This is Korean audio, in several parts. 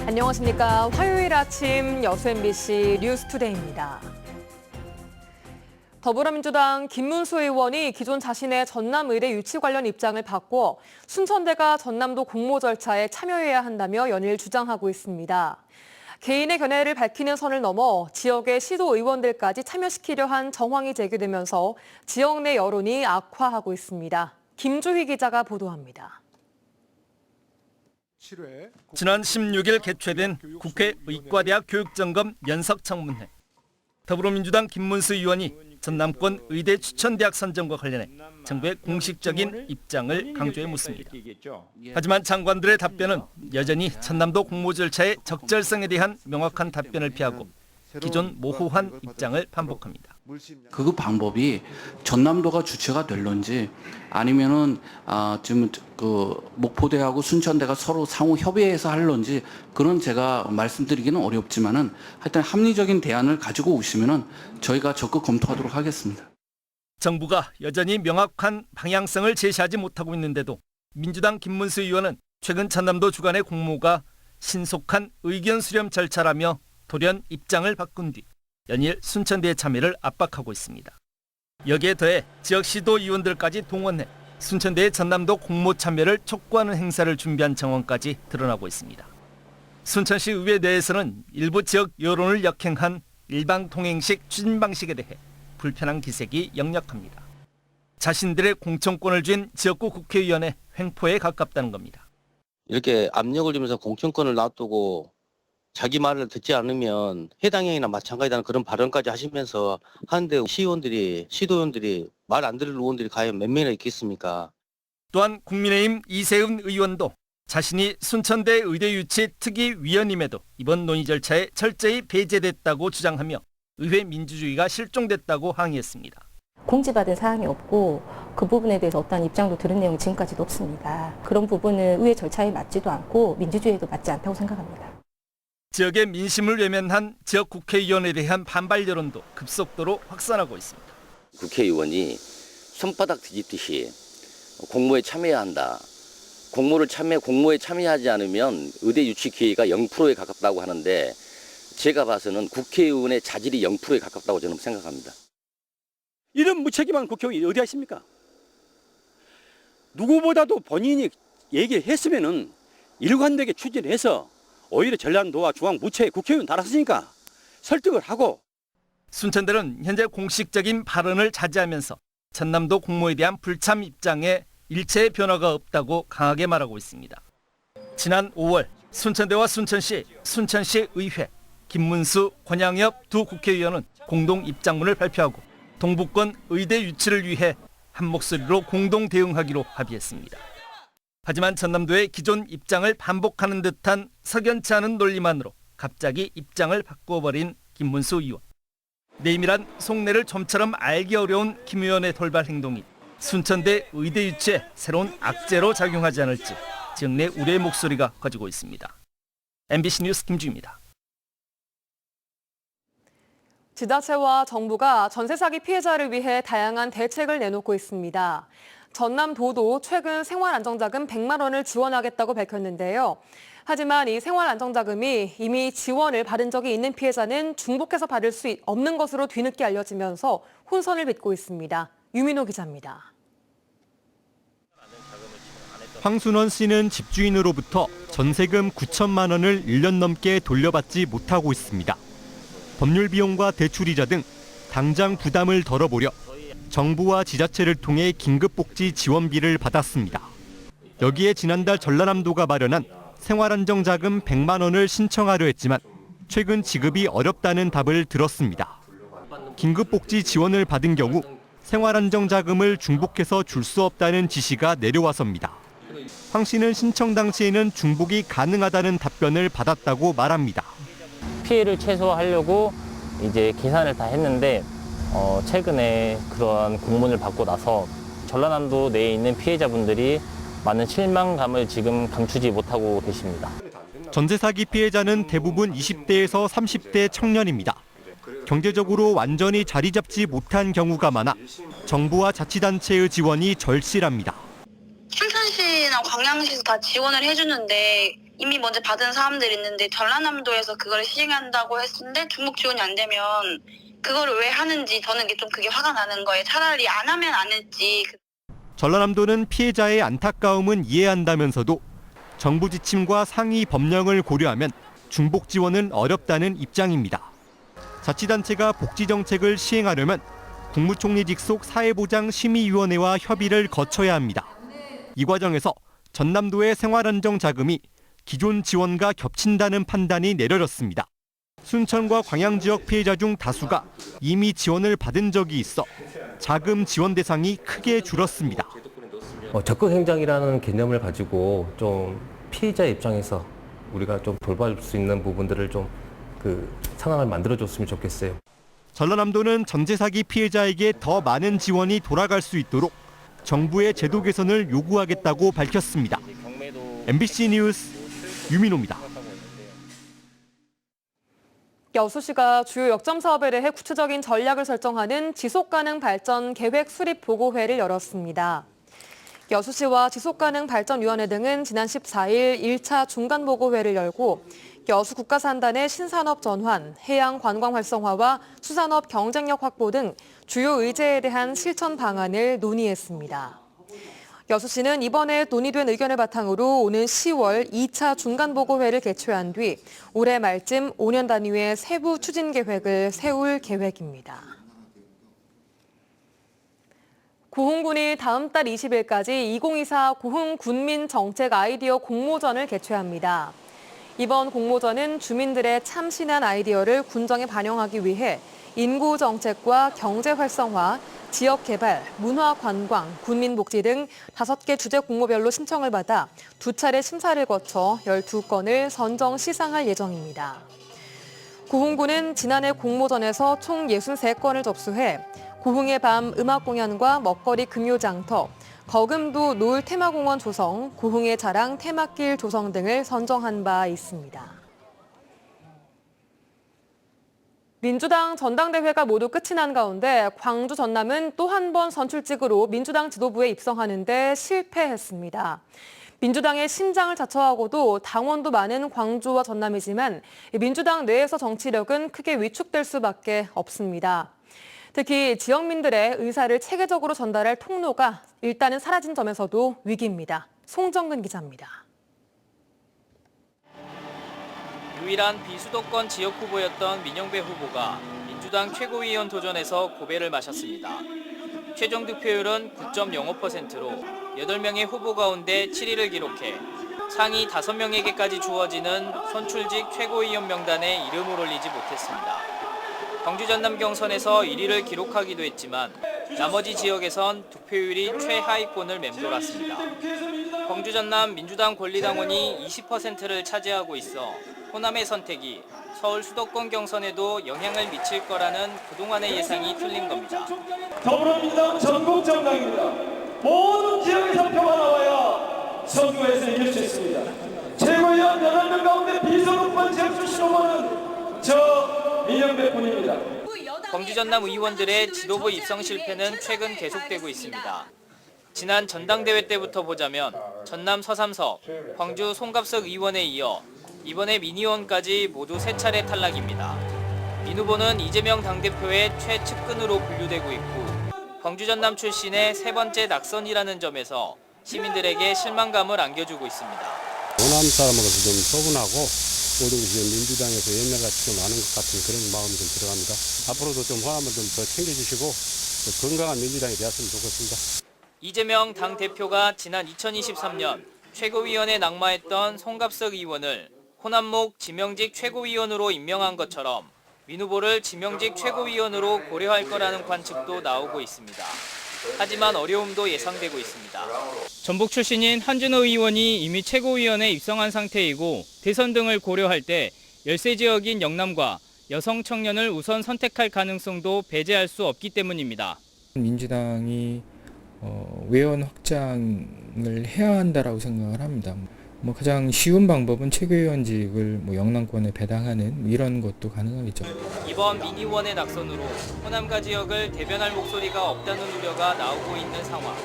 안녕하십니까. 화요일 아침 여수 MBC 뉴스투데이입니다. 더불어민주당 김문수 의원이 기존 자신의 전남 의대 유치 관련 입장을 바꿔 순천대가 전남도 공모 절차에 참여해야 한다며 연일 주장하고 있습니다. 개인의 견해를 밝히는 선을 넘어 지역의 시도 의원들까지 참여시키려 한 정황이 제기되면서 지역 내 여론이 악화하고 있습니다. 김주희 기자가 보도합니다. 지난 16일 개최된 국회 의과대학 교육점검 연석청문회. 더불어민주당 김문수 의원이 전남권 의대 추천대학 선정과 관련해 정부의 공식적인 입장을 강조해 묻습니다. 하지만 장관들의 답변은 여전히 전남도 공모 절차의 적절성에 대한 명확한 답변을 피하고 기존 모호한 입장을 반복합니다. 그 방법이 전남도가 주체가 될런지 아니면은 지금 그 목포대하고 순천대가 서로 상호 협의해서 할런지 그런 제가 말씀드리기는 어렵지만은 하여튼 합리적인 대안을 가지고 오시면은 저희가 적극 검토하도록 하겠습니다. 정부가 여전히 명확한 방향성을 제시하지 못하고 있는데도 민주당 김문수 의원은 최근 전남도 주관의 공모가 신속한 의견 수렴 절차라며 돌연 입장을 바꾼 뒤 연일 순천대의 참여를 압박하고 있습니다. 여기에 더해 지역 시도 의원들까지 동원해 순천대의 전남도 공모 참여를 촉구하는 행사를 준비한 정황까지 드러나고 있습니다. 순천시 의회 내에서는 일부 지역 여론을 역행한 일방통행식 추진 방식에 대해 불편한 기색이 역력합니다. 자신들의 공천권을 쥔 지역구 국회의원의 횡포에 가깝다는 겁니다. 이렇게 압력을 주면서 공천권을 놔두고 자기 말을 듣지 않으면 해당형이나 마찬가지라는 그런 발언까지 하시면서 하는데 시도의원들이 말 안 들을 의원들이 과연 몇 명이나 있겠습니까? 또한 국민의힘 이세훈 의원도 자신이 순천대 의대 유치 특위위원임에도 이번 논의 절차에 철저히 배제됐다고 주장하며 의회 민주주의가 실종됐다고 항의했습니다. 공지받은 사항이 없고 그 부분에 대해서 어떠한 입장도 들은 내용이 지금까지도 없습니다. 그런 부분은 의회 절차에 맞지도 않고 민주주의에도 맞지 않다고 생각합니다. 지역의 민심을 외면한 지역 국회의원에 대한 반발 여론도 급속도로 확산하고 있습니다. 국회의원이 손바닥 뒤집듯이 공모에 참여해야 한다. 공모에 참여하지 않으면 의대 유치 기회가 0%에 가깝다고 하는데 제가 봐서는 국회의원의 자질이 0%에 가깝다고 저는 생각합니다. 이런 무책임한 국회의원이 어디 있습니까? 누구보다도 본인이 얘기를 했으면은 일관되게 추진해서 오히려 전라도와 중앙부처에 국회의원 달았으니까 설득을 하고. 순천대는 현재 공식적인 발언을 자제하면서 전남도 공모에 대한 불참 입장에 일체의 변화가 없다고 강하게 말하고 있습니다. 지난 5월 순천대와 순천시 의회, 김문수, 권양엽 두 국회의원은 공동 입장문을 발표하고 동부권 의대 유치를 위해 한 목소리로 공동 대응하기로 합의했습니다. 하지만 전남도의 기존 입장을 반복하는 듯한 석연치 않은 논리만으로 갑자기 입장을 바꿔버린 김문수 의원. 내밀한 속내를 좀처럼 알기 어려운 김 의원의 돌발 행동이 순천대 의대 유치에 새로운 악재로 작용하지 않을지 지역 내 우려의 목소리가 커지고 있습니다. MBC 뉴스 김주희입니다. 지자체와 정부가 전세 사기 피해자를 위해 다양한 대책을 내놓고 있습니다. 전남도도 최근 생활안정자금 100만 원을 지원하겠다고 밝혔는데요. 하지만 이 생활안정자금이 이미 지원을 받은 적이 있는 피해자는 중복해서 받을 수 없는 것으로 뒤늦게 알려지면서 혼선을 빚고 있습니다. 유민호 기자입니다. 황순원 씨는 집주인으로부터 전세금 9천만 원을 1년 넘게 돌려받지 못하고 있습니다. 법률 비용과 대출이자 등 당장 부담을 덜어보려 정부와 지자체를 통해 긴급복지 지원비를 받았습니다. 여기에 지난달 전라남도가 마련한 생활안정자금 100만 원을 신청하려 했지만 최근 지급이 어렵다는 답을 들었습니다. 긴급복지 지원을 받은 경우 생활안정자금을 중복해서 줄 수 없다는 지시가 내려와서입니다. 황 씨는 신청 당시에는 중복이 가능하다는 답변을 받았다고 말합니다. 피해를 최소화하려고 이제 계산을 다 했는데 최근에 그런 공문을 받고 나서 전라남도 내에 있는 피해자분들이 많은 실망감을 지금 감추지 못하고 계십니다. 전세 사기 피해자는 대부분 20대에서 30대 청년입니다. 경제적으로 완전히 자리 잡지 못한 경우가 많아 정부와 자치단체의 지원이 절실합니다. 춘천시나 광양시에서 다 지원을 해주는데 이미 먼저 받은 사람들이 있는데 전라남도에서 그걸 시행한다고 했는데 중복 지원이 안 되면 그거를 왜 하는지 저는 그게 화가 나는 거예요. 차라리 안 하면 안 했지. 전라남도는 피해자의 안타까움은 이해한다면서도 정부 지침과 상위 법령을 고려하면 중복 지원은 어렵다는 입장입니다. 자치단체가 복지정책을 시행하려면 국무총리 직속 사회보장심의위원회와 협의를 거쳐야 합니다. 이 과정에서 전남도의 생활안정자금이 기존 지원과 겹친다는 판단이 내려졌습니다. 순천과 광양 지역 피해자 중 다수가 이미 지원을 받은 적이 있어 자금 지원 대상이 크게 줄었습니다. 적극 행정이라는 개념을 가지고 좀 피해자 입장에서 우리가 좀 돌볼 수 있는 부분들을 좀 상황을 만들어줬으면 좋겠어요. 전라남도는 전세 사기 피해자에게 더 많은 지원이 돌아갈 수 있도록 정부의 제도 개선을 요구하겠다고 밝혔습니다. MBC 뉴스 유민호입니다. 여수시가 주요 역점 사업에 대해 구체적인 전략을 설정하는 지속가능 발전 계획 수립 보고회를 열었습니다. 여수시와 지속가능발전위원회 등은 지난 14일 1차 중간보고회를 열고 여수 국가산단의 신산업 전환, 해양 관광 활성화와 수산업 경쟁력 확보 등 주요 의제에 대한 실천 방안을 논의했습니다. 여수시는 이번에 논의된 의견을 바탕으로 오는 10월 2차 중간보고회를 개최한 뒤 올해 말쯤 5년 단위의 세부 추진 계획을 세울 계획입니다. 고흥군이 다음 달 20일까지 2024 고흥 군민 정책 아이디어 공모전을 개최합니다. 이번 공모전은 주민들의 참신한 아이디어를 군정에 반영하기 위해 인구 정책과 경제 활성화, 지역 개발, 문화 관광, 군민 복지 등 5개 주제 공모별로 신청을 받아 2차례 심사를 거쳐 12건을 선정 시상할 예정입니다. 고흥군은 지난해 공모전에서 총 63건을 접수해 고흥의 밤 음악 공연과 먹거리 금요장터, 거금도 노을 테마공원 조성, 고흥의 자랑 테마길 조성 등을 선정한 바 있습니다. 민주당 전당대회가 모두 끝이 난 가운데 광주 전남은 또 한 번 선출직으로 민주당 지도부에 입성하는 데 실패했습니다. 민주당의 신장을 자처하고도 당원도 많은 광주와 전남이지만 민주당 내에서 정치력은 크게 위축될 수밖에 없습니다. 특히 지역민들의 의사를 체계적으로 전달할 통로가 일단은 사라진 점에서도 위기입니다. 송정근 기자입니다. 유일한 비수도권 지역 후보였던 민영배 후보가 민주당 최고위원 도전에서 고배를 마셨습니다. 최종 득표율은 9.05%로 8명의 후보 가운데 7위를 기록해 상위 5명에게까지 주어지는 선출직 최고위원 명단에 이름을 올리지 못했습니다. 광주 전남 경선에서 1위를 기록하기도 했지만 나머지 지역에선 득표율이 최하위권을 맴돌았습니다. 광주 전남 민주당 권리당원이 20%를 차지하고 있어 호남의 선택이 서울 수도권 경선에도 영향을 미칠 거라는 그동안의 예상이 틀린 겁니다. 더불어민주당 전국 정당입니다. 모든 지역에서 표가 나와야 선거에서 이길 수 있습니다. 최고위원 8명 가운데 비서도권 지역 출신 후보는 저 민영배 뿐입니다. 광주 전남 의원들의 지도부 입성 실패는 최근 계속되고 있습니다. 지난 전당대회 때부터 보자면 전남 서삼석, 광주 송갑석 의원에 이어 이번에 민 의원까지 모두 3차례 탈락입니다. 민 후보는 이재명 당대표의 최측근으로 분류되고 있고 광주 전남 출신의 3번째 낙선이라는 점에서 시민들에게 실망감을 안겨주고 있습니다. 호남 사람으로서 좀 서운하고 모든 민주당에서 옛날같이 좀 아는 것 같은 그런 마음이 좀 들어갑니다. 앞으로도 좀 호남을 좀 더 챙겨주시고 건강한 민주당이 되었으면 좋겠습니다. 이재명 당대표가 지난 2023년 최고위원에 낙마했던 송갑석 의원을 호남목 지명직 최고위원으로 임명한 것처럼 민 후보를 지명직 최고위원으로 고려할 거라는 관측도 나오고 있습니다. 하지만 어려움도 예상되고 있습니다. 전북 출신인 한준호 의원이 이미 최고위원에 입성한 상태이고 대선 등을 고려할 때 열세 지역인 영남과 여성 청년을 우선 선택할 가능성도 배제할 수 없기 때문입니다. 민주당이 외연 확장을 해야 한다라고 생각을 합니다. 가장 쉬운 방법은 최고위원직을 영남권에 배당하는 이런 것도 가능하겠죠. 이번 민의원의 낙선으로 호남가 지역을 대변할 목소리가 없다는 우려가 나오고 있는 상황.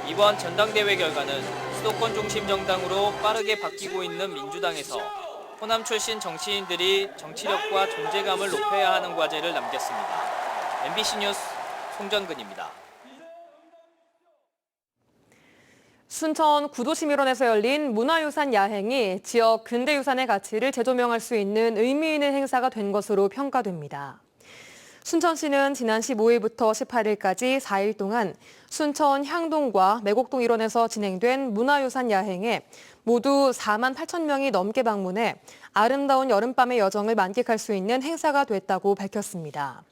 이번 전당대회 결과는 수도권 중심 정당으로 빠르게 바뀌고 있는 민주당에서 호남 출신 정치인들이 정치력과 존재감을 높여야 하는 과제를 남겼습니다. MBC 뉴스 송전근입니다. 순천 구도시민원에서 열린 문화유산 야행이 지역 근대유산의 가치를 재조명할 수 있는 의미 있는 행사가 된 것으로 평가됩니다. 순천시는 지난 15일부터 18일까지 4일 동안 순천 향동과 매곡동 일원에서 진행된 문화유산 야행에 모두 4만 8천 명이 넘게 방문해 아름다운 여름밤의 여정을 만끽할 수 있는 행사가 됐다고 밝혔습니다.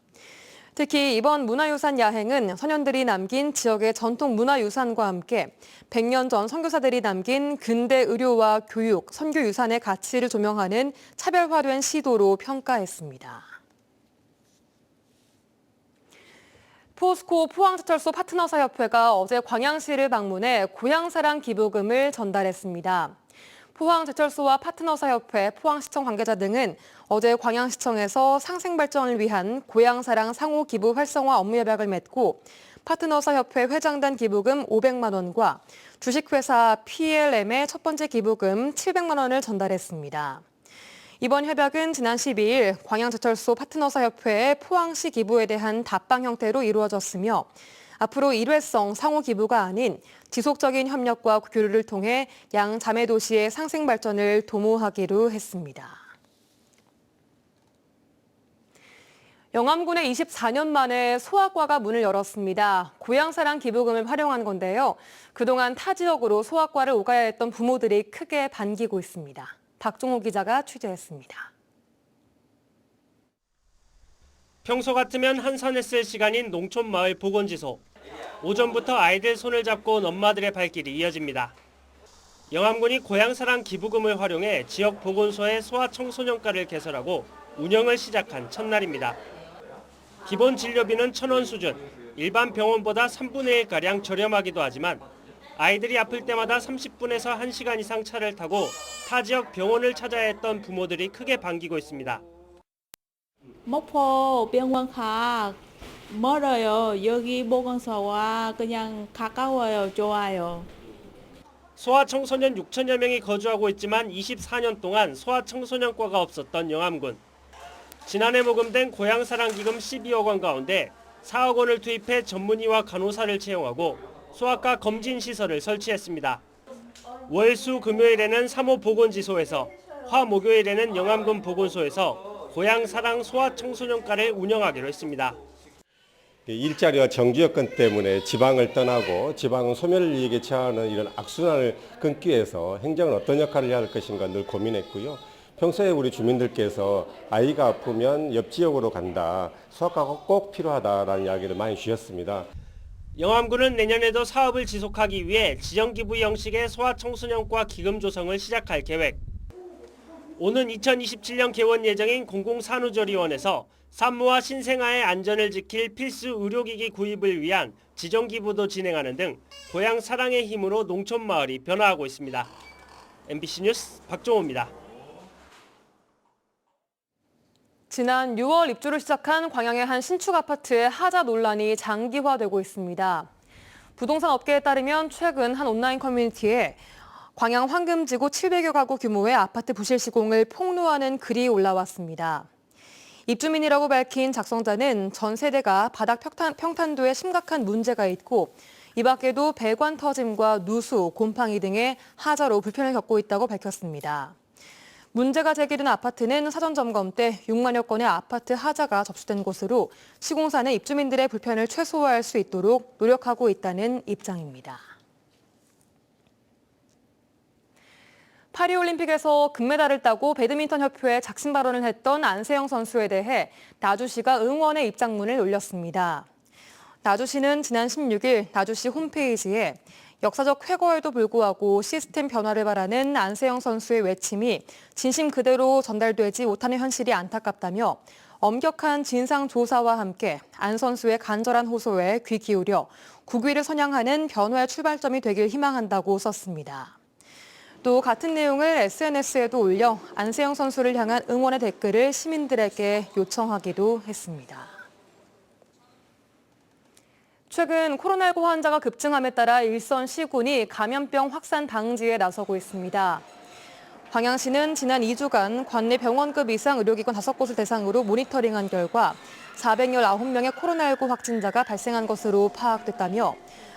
특히 이번 문화유산 야행은 선현들이 남긴 지역의 전통 문화유산과 함께 100년 전 선교사들이 남긴 근대 의료와 교육, 선교유산의 가치를 조명하는 차별화된 시도로 평가했습니다. 포스코 포항제철소 파트너사협회가 어제 광양시를 방문해 고향사랑 기부금을 전달했습니다. 포항제철소와 파트너사협회, 포항시청 관계자 등은 어제 광양시청에서 상생발전을 위한 고향사랑 상호기부 활성화 업무 협약을 맺고 파트너사협회 회장단 기부금 500만 원과 주식회사 PLM의 첫 번째 기부금 700만 원을 전달했습니다. 이번 협약은 지난 12일 광양제철소 파트너사협회의 포항시 기부에 대한 답방 형태로 이루어졌으며 앞으로 일회성 상호 기부가 아닌 지속적인 협력과 교류를 통해 양 자매 도시의 상생 발전을 도모하기로 했습니다. 영암군에 24년 만에 소아과가 문을 열었습니다. 고향사랑 기부금을 활용한 건데요. 그동안 타 지역으로 소아과를 오가야 했던 부모들이 크게 반기고 있습니다. 박종호 기자가 취재했습니다. 평소 같으면 한산에 쓸 시간인 농촌마을 보건지소. 오전부터 아이들 손을 잡고 온 엄마들의 발길이 이어집니다. 영암군이 고향사랑 기부금을 활용해 지역 보건소의 소아청소년과를 개설하고 운영을 시작한 첫날입니다. 기본 진료비는 1,000원 수준, 일반 병원보다 3분의 1가량 저렴하기도 하지만 아이들이 아플 때마다 30분에서 1시간 이상 차를 타고 타 지역 병원을 찾아야 했던 부모들이 크게 반기고 있습니다. 목포 병원 멀어요. 여기 보건소와 그냥 가까워요. 좋아요. 소아청소년 6천여 명이 거주하고 있지만 24년 동안 소아청소년과가 없었던 영암군. 지난해 모금된 고향사랑기금 12억 원 가운데 4억 원을 투입해 전문의와 간호사를 채용하고 소아과 검진시설을 설치했습니다. 월, 수, 금요일에는 3호 보건지소에서, 화, 목요일에는 영암군 보건소에서 고향사랑 소아청소년과를 운영하기로 했습니다. 일자리와 정주 여건 때문에 지방을 떠나고 지방은 소멸을 위기에 처하는 이런 악순환을 끊기 위해서 행정은 어떤 역할을 해야 할 것인가 늘 고민했고요. 평소에 우리 주민들께서 아이가 아프면 옆 지역으로 간다, 소아과가 꼭 필요하다라는 이야기를 많이 주셨습니다. 영암군은 내년에도 사업을 지속하기 위해 지정기부 형식의 소아청소년과 기금 조성을 시작할 계획. 오는 2027년 개원 예정인 공공산후조리원에서 산모와 신생아의 안전을 지킬 필수 의료기기 구입을 위한 지정기부도 진행하는 등 고향 사랑의 힘으로 농촌마을이 변화하고 있습니다. MBC 뉴스 박종호입니다. 지난 6월 입주를 시작한 광양의 한 신축 아파트의 하자 논란이 장기화되고 있습니다. 부동산 업계에 따르면 최근 한 온라인 커뮤니티에 광양 황금지구 700여 가구 규모의 아파트 부실 시공을 폭로하는 글이 올라왔습니다. 입주민이라고 밝힌 작성자는 전 세대가 바닥 평탄도에 심각한 문제가 있고 이 밖에도 배관 터짐과 누수, 곰팡이 등의 하자로 불편을 겪고 있다고 밝혔습니다. 문제가 제기된 아파트는 사전 점검 때 6만여 건의 아파트 하자가 접수된 곳으로 시공사는 입주민들의 불편을 최소화할 수 있도록 노력하고 있다는 입장입니다. 파리올림픽에서 금메달을 따고 배드민턴협회에 작심 발언을 했던 안세영 선수에 대해 나주시가 응원의 입장문을 올렸습니다. 나주시는 지난 16일 나주시 홈페이지에 역사적 쾌거에도 불구하고 시스템 변화를 바라는 안세영 선수의 외침이 진심 그대로 전달되지 못하는 현실이 안타깝다며 엄격한 진상 조사와 함께 안 선수의 간절한 호소에 귀 기울여 국위를 선양하는 변화의 출발점이 되길 희망한다고 썼습니다. 또 같은 내용을 SNS에도 올려 안세영 선수를 향한 응원의 댓글을 시민들에게 요청하기도 했습니다. 최근 코로나19 환자가 급증함에 따라 일선 시군이 감염병 확산 방지에 나서고 있습니다. 광양시는 지난 2주간 관내 병원급 이상 의료기관 5곳을 대상으로 모니터링한 결과 419명의 코로나19 확진자가 발생한 것으로 파악됐다며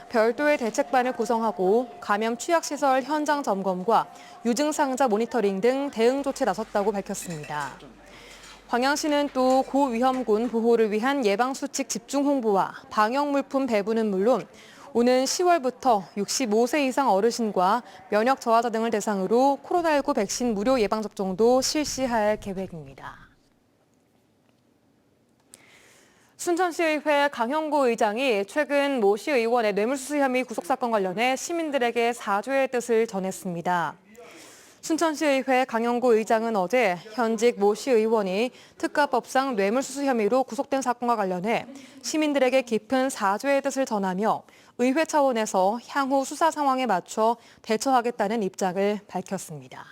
별도의 대책반을 구성하고 감염 취약시설 현장 점검과 유증상자 모니터링 등 대응 조치에 나섰다고 밝혔습니다. 광양시는 또 고위험군 보호를 위한 예방수칙 집중 홍보와 방역물품 배부는 물론 오는 10월부터 65세 이상 어르신과 면역 저하자 등을 대상으로 코로나19 백신 무료 예방접종도 실시할 계획입니다. 순천시의회 강형구 의장이 최근 모 시 의원의 뇌물수수 혐의 구속사건 관련해 시민들에게 사죄의 뜻을 전했습니다. 순천시의회 강형구 의장은 어제 현직 모 시 의원이 특가법상 뇌물수수 혐의로 구속된 사건과 관련해 시민들에게 깊은 사죄의 뜻을 전하며 의회 차원에서 향후 수사 상황에 맞춰 대처하겠다는 입장을 밝혔습니다.